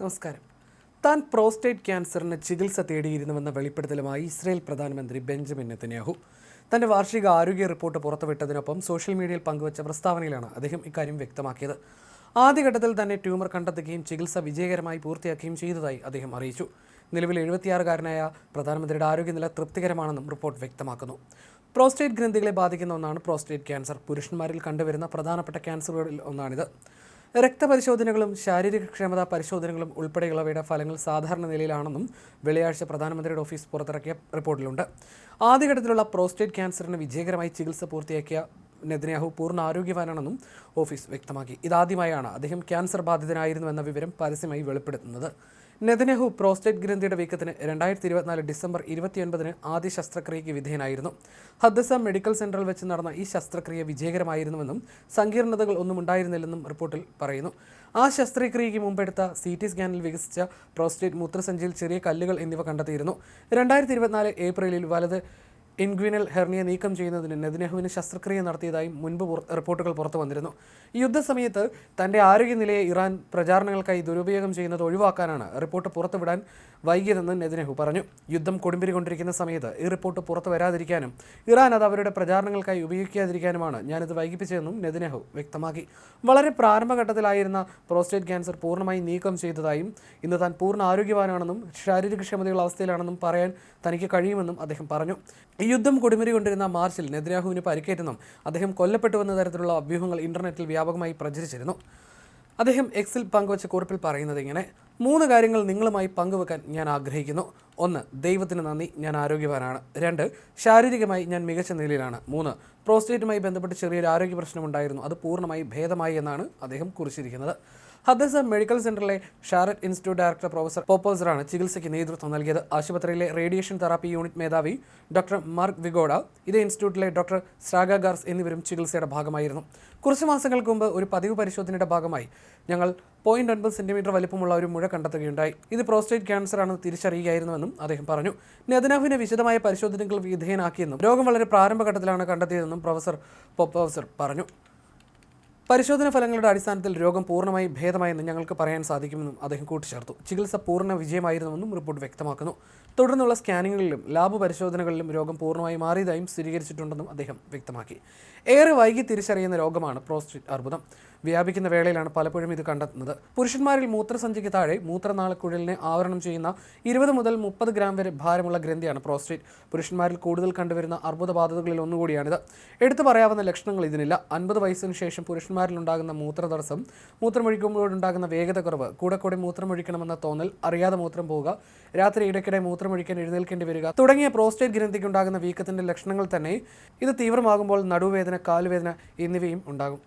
നമസ്കാരം. താൻ പ്രോസ്റ്റേറ്റ് ക്യാൻസറിന് ചികിത്സ തേടിയിരുന്നുവെന്ന വെളിപ്പെടുത്തലുമായി ഇസ്രായേൽ പ്രധാനമന്ത്രി ബെഞ്ചമിൻ നെതന്യാഹു തന്റെ വാർഷിക ആരോഗ്യ റിപ്പോർട്ട് പുറത്തുവിട്ടതിനൊപ്പം സോഷ്യൽ മീഡിയയിൽ പങ്കുവച്ച പ്രസ്താവനയിലാണ് അദ്ദേഹം ഇക്കാര്യം വ്യക്തമാക്കിയത്. ആദ്യഘട്ടത്തിൽ തന്നെ ട്യൂമർ കണ്ടെത്തുകയും ചികിത്സ വിജയകരമായി പൂർത്തിയാക്കുകയും ചെയ്തതായി അദ്ദേഹം അറിയിച്ചു. നിലവിൽ 76-കാരനായ പ്രധാനമന്ത്രിയുടെ ആരോഗ്യനില തൃപ്തികരമാണെന്നും റിപ്പോർട്ട് വ്യക്തമാക്കുന്നു. പ്രോസ്റ്റേറ്റ് ഗ്രന്ഥികളെ ബാധിക്കുന്ന ഒന്നാണ് പ്രോസ്റ്റേറ്റ് ക്യാൻസർ. പുരുഷന്മാരിൽ കണ്ടുവരുന്ന പ്രധാനപ്പെട്ട ക്യാൻസറുകളിൽ ഒന്നാണിത്. രക്തപരിശോധനകളും ശാരീരിക ക്ഷമതാ പരിശോധനകളും ഉൾപ്പെടെയുള്ളവയുടെ ഫലങ്ങൾ സാധാരണ നിലയിലാണെന്നും വെള്ളിയാഴ്ച പ്രധാനമന്ത്രിയുടെ ഓഫീസ് പുറത്തിറക്കിയ റിപ്പോർട്ടിലുണ്ട്. ആദ്യഘട്ടത്തിലുള്ള പ്രോസ്റ്റേറ്റ് ക്യാൻസറിന് വിജയകരമായി ചികിത്സ പൂർത്തിയാക്കിയ നെതന്യാഹു പൂർണ്ണ ആരോഗ്യവാനാണെന്നും ഓഫീസ് വ്യക്തമാക്കി. ഇതാദ്യമായാണ് അദ്ദേഹം ക്യാൻസർ ബാധിതനായിരുന്നുവെന്ന വിവരം പരസ്യമായി വെളിപ്പെടുത്തുന്നത്. നെതന്യാഹു പ്രോസ്റ്റേറ്റ് ഗ്രന്ഥിയുടെ വീക്കത്തിന് 2024 ഡിസംബർ 29-ന് ആദ്യ ശസ്ത്രക്രിയയ്ക്ക് വിധേയനായിരുന്നു. ഹദ്ദസ മെഡിക്കൽ സെന്ററിൽ വെച്ച് നടന്ന ഈ ശസ്ത്രക്രിയ വിജയകരമായിരുന്നുവെന്നും സങ്കീർണതകൾ ഒന്നും ഉണ്ടായിരുന്നില്ലെന്നും റിപ്പോർട്ടിൽ പറയുന്നു. ആ ശസ്ത്രക്രിയയ്ക്ക് മുമ്പെടുത്ത CT സ്കാനിൽ വികസിച്ച പ്രോസ്റ്റേറ്റ് മൂത്രസഞ്ചിയിൽ ചെറിയ കല്ലുകൾ എന്നിവ കണ്ടെത്തിയിരുന്നു. 2024 ഏപ്രിലിൽ വലത് ഇൻഗ്വിനൽ ഹെർണിയ നീക്കം ചെയ്യുന്നതിന് നെതന്യാഹുവിന് ശസ്ത്രക്രിയ നടത്തിയതായും മുൻപ് റിപ്പോർട്ടുകൾ പുറത്തു വന്നിരുന്നു. യുദ്ധസമയത്ത് തന്റെ ആരോഗ്യനിലയെ ഇറാൻ പ്രചാരണങ്ങൾക്കായി ദുരുപയോഗം ചെയ്യുന്നത് ഒഴിവാക്കാനാണ് റിപ്പോർട്ട് പുറത്തുവിടാൻ വൈകിയതെന്ന് നെതന്യാഹു പറഞ്ഞു. യുദ്ധം കൊടുമ്പിരി കൊണ്ടിരിക്കുന്ന സമയത്ത് ഈ റിപ്പോർട്ട് പുറത്തു വരാതിരിക്കാനും ഇറാൻ അത് അവരുടെ പ്രചാരണങ്ങൾക്കായി ഉപയോഗിക്കാതിരിക്കാനുമാണ് ഞാനിത് വൈകിപ്പിച്ചതെന്നും നെതന്യാഹു വ്യക്തമാക്കി. വളരെ പ്രാരംഭഘട്ടത്തിലായിരുന്ന പ്രോസ്റ്റേറ്റ് ക്യാൻസർ പൂർണ്ണമായി നീക്കം ചെയ്തതായും ഇന്ന് താൻ പൂർണ്ണ ആരോഗ്യവാനാണെന്നും ശാരീരിക ക്ഷമതയുള്ള അവസ്ഥയിലാണെന്നും പറയാൻ തനിക്ക് കഴിയുമെന്നും അദ്ദേഹം പറഞ്ഞു. ഈ യുദ്ധം കൊടുമ്പിരി കൊണ്ടിരുന്ന മാർച്ചിൽ നെതന്യാഹുവിന് പരിക്കേറ്റെന്നും അദ്ദേഹം കൊല്ലപ്പെട്ടുവെന്ന തരത്തിലുള്ള അഭ്യൂഹങ്ങൾ ഇന്റർനെറ്റിൽ വ്യാപകമായി പ്രചരിച്ചിരുന്നു. അദ്ദേഹം എക്സിൽ പങ്കുവച്ച കുറിപ്പിൽ പറയുന്നത് ഇങ്ങനെ: 3 കാര്യങ്ങൾ നിങ്ങളുമായി പങ്കുവെക്കാൻ ഞാൻ ആഗ്രഹിക്കുന്നു. 1. ദൈവത്തിന് നന്ദി, ഞാൻ ആരോഗ്യവാനാണ്. 2. ശാരീരികമായി ഞാൻ മികച്ച നിലയിലാണ്. 3. പ്രോസ്റ്റേറ്റുമായി ബന്ധപ്പെട്ട് ചെറിയൊരു ആരോഗ്യ പ്രശ്നമുണ്ടായിരുന്നു, അത് പൂർണ്ണമായി ഭേദമായി എന്നാണ് അദ്ദേഹം കുറിച്ചിരിക്കുന്നത്. ഹദ്ദസ മെഡിക്കൽ സെന്ററിലെ ഷാരറ്റ് ഇൻസ്റ്റിറ്റ്യൂട്ട് ഡയറക്ടർ പ്രൊഫസർ പോപ്പോസറാണ് ചികിത്സയ്ക്ക് നേതൃത്വം നൽകിയത്. ആശുപത്രിയിലെ റേഡിയേഷൻ തെറാപ്പി യൂണിറ്റ് മേധാവി ഡോക്ടർ മാർക്ക് വിഗോഡ, ഇതേ ഇൻസ്റ്റിറ്റ്യൂട്ടിലെ ഡോക്ടർ സ്ട്രാഗ ഗാർസ് എന്നിവരും ചികിത്സയുടെ ഭാഗമായിരുന്നു. കുറച്ച് മാസങ്ങൾക്ക് മുമ്പ് ഒരു പതിവ് പരിശോധനയുടെ ഭാഗമായി ഞങ്ങൾ 0.9 സെന്റിമീറ്റർ വലിപ്പമുള്ള ഒരു മുഴ കണ്ടെത്തുകയുണ്ടായി. ഇത് പ്രോസ്റ്റേറ്റ് ക്യാൻസർ ആണെന്ന് തിരിച്ചറിയുകയായിരുന്നുവെന്നും അദ്ദേഹം പറഞ്ഞു. നെതന്യാഹുവിനെ വിശദമായ പരിശോധനകൾ വിധേയനാക്കിയെന്നും രോഗം വളരെ പ്രാരംഭഘട്ടത്തിലാണ് കണ്ടെത്തിയതെന്നും പ്രൊഫസർ പോപ്പോസർ പറഞ്ഞു. പരിശോധന ഫലങ്ങളുടെ അടിസ്ഥാനത്തിൽ രോഗം പൂർണ്ണമായി ഭേദമായെന്ന് ഞങ്ങൾക്ക് പറയാൻ സാധിക്കുമെന്നും അദ്ദേഹം കൂട്ടിച്ചേർത്തു. ചികിത്സ പൂർണ്ണ വിജയമായിരുന്നുവെന്നും റിപ്പോർട്ട് വ്യക്തമാക്കുന്നു. തുടർന്നുള്ള സ്കാനിങ്ങുകളിലും ലാബ് പരിശോധനകളിലും രോഗം പൂർണ്ണമായി മാറിയതായും സ്ഥിരീകരിച്ചിട്ടുണ്ടെന്നും അദ്ദേഹം വ്യക്തമാക്കി. ഏറെ വൈകി തിരിച്ചറിയുന്ന രോഗമാണ് പ്രോസ്റ്റേറ്റ് അർബുദം. വ്യാപിക്കുന്ന വേളയിലാണ് പലപ്പോഴും ഇത് കണ്ടെത്തുന്നത്. പുരുഷന്മാരിൽ മൂത്രസഞ്ചിക്ക് താഴെ മൂത്രനാളക്കുഴലിനെ ആവരണം ചെയ്യുന്ന 20 മുതൽ 30 ഗ്രാം വരെ ഭാരമുള്ള ഗ്രന്ഥിയാണ് പ്രോസ്റ്റേറ്റ്. പുരുഷന്മാരിൽ കൂടുതൽ കണ്ടുവരുന്ന അർബുദബാധകളിൽ ഒന്നുകൂടിയാണിത്. എടുത്തു പറയാവുന്ന ലക്ഷണങ്ങൾ ഇതിനില്ല. 50 വയസ്സിന് ശേഷം പുരുഷന്മാരിലുണ്ടാകുന്ന മൂത്രതടസ്സം, മൂത്രമൊഴിക്കുമ്പോഴുണ്ടാകുന്ന വേഗത കുറവ്, കൂടെ മൂത്രമൊഴിക്കണമെന്ന തോന്നൽ, അറിയാതെ മൂത്രം പോവുക, രാത്രി ഇടയ്ക്കിടെ മൂത്രമൊഴിക്കാൻ എഴുന്നേൽക്കേണ്ടി വരിക തുടങ്ങിയ പ്രോസ്റ്റേറ്റ് ഗ്രന്ഥിക്കുണ്ടാകുന്ന വീക്കത്തിന്റെ ലക്ഷണങ്ങൾ തന്നെ ഇത് തീവ്രമാകുമ്പോൾ നടുവേദന, കാലുവേദന എന്നിവയും ഉണ്ടാകും.